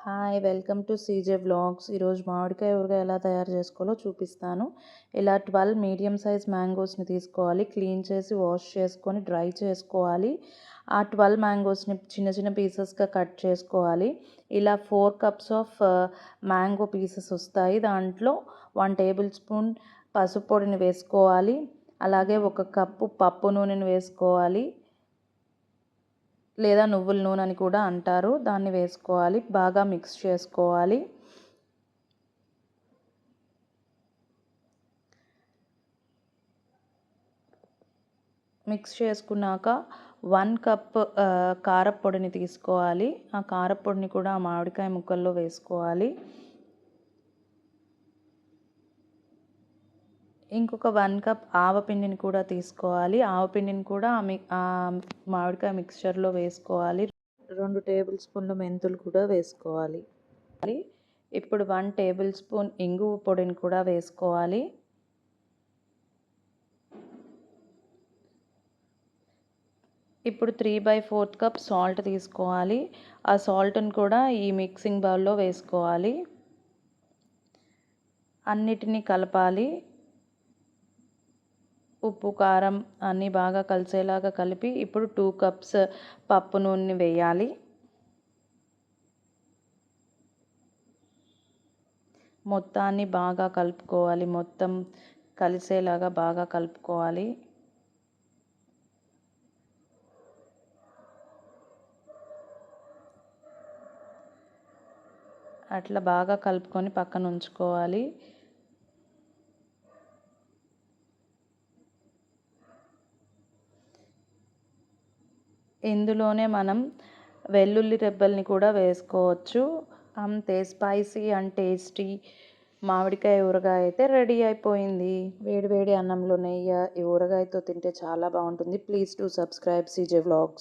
Hi welcome to CJ vlogs. ఈరోజు మామిడికాయ ఊరగాయ ఎలా తయారు చేసుకోవాలో చూపిస్తాను. ఇలా 12 మీడియం సైజ్ మ్యాంగోస్ని తీసుకోవాలి. క్లీన్ చేసి వాష్ చేసుకొని డ్రై చేసుకోవాలి. ఆ 12 మ్యాంగోస్ని చిన్న చిన్న పీసెస్గా కట్ చేసుకోవాలి. ఇలా 4 కప్స్ ఆఫ్ మ్యాంగో పీసెస్ వస్తాయి. దాంట్లో 1 టేబుల్ స్పూన్ పసుపు పొడిని వేసుకోవాలి. అలాగే 1 కప్పు పప్పు నూనెను వేసుకోవాలి, లేదా నువ్వుల నూనె అని కూడా అంటారు. దాన్ని వేసుకోవాలి, బాగా మిక్స్ చేసుకోవాలి. మిక్స్ చేసుకున్నాక 1 కప్ కారపొడిని తీసుకోవాలి. ఆ కారపొడిని కూడా ఆ మామిడికాయ ముక్కల్లో వేసుకోవాలి. ఇంకొక 1 కప్ ఆవపిండిని కూడా తీసుకోవాలి. ఆవపిండిని కూడా ఆ మామిడికాయ మిక్స్చర్లో వేసుకోవాలి. 2 టేబుల్ స్పూన్ల మెంతులు కూడా వేసుకోవాలి. ఇప్పుడు 1 టేబుల్ స్పూన్ ఇంగువ పొడిని కూడా వేసుకోవాలి. ఇప్పుడు 3/4 కప్ సాల్ట్ తీసుకోవాలి. ఆ సాల్ట్ని కూడా ఈ మిక్సింగ్ బౌల్లో వేసుకోవాలి. అన్నిటినీ కలపాలి. ఉప్పు కారం అన్నీ బాగా కలిసేలాగా కలిపి ఇప్పుడు 2 కప్స్ పప్పు నూనెని వేయాలి. మొత్తాన్ని బాగా కలుపుకోవాలి. మొత్తం కలిసేలాగా బాగా కలుపుకోవాలి. అట్లా బాగా కలుపుకొని పక్కన ఉంచుకోవాలి. ఇందులోనే మనం వెల్లుల్లి రెబ్బల్ని కూడా వేసుకోవచ్చు. అంతే, స్పైసీ అండ్ టేస్టీ మామిడికాయ ఊరగాయ అయితే రెడీ అయిపోయింది. వేడి వేడి అన్నంలో నెయ్యి ఈ ఊరగాయతో తింటే చాలా బాగుంటుంది. Please to subscribe CJ vlogs.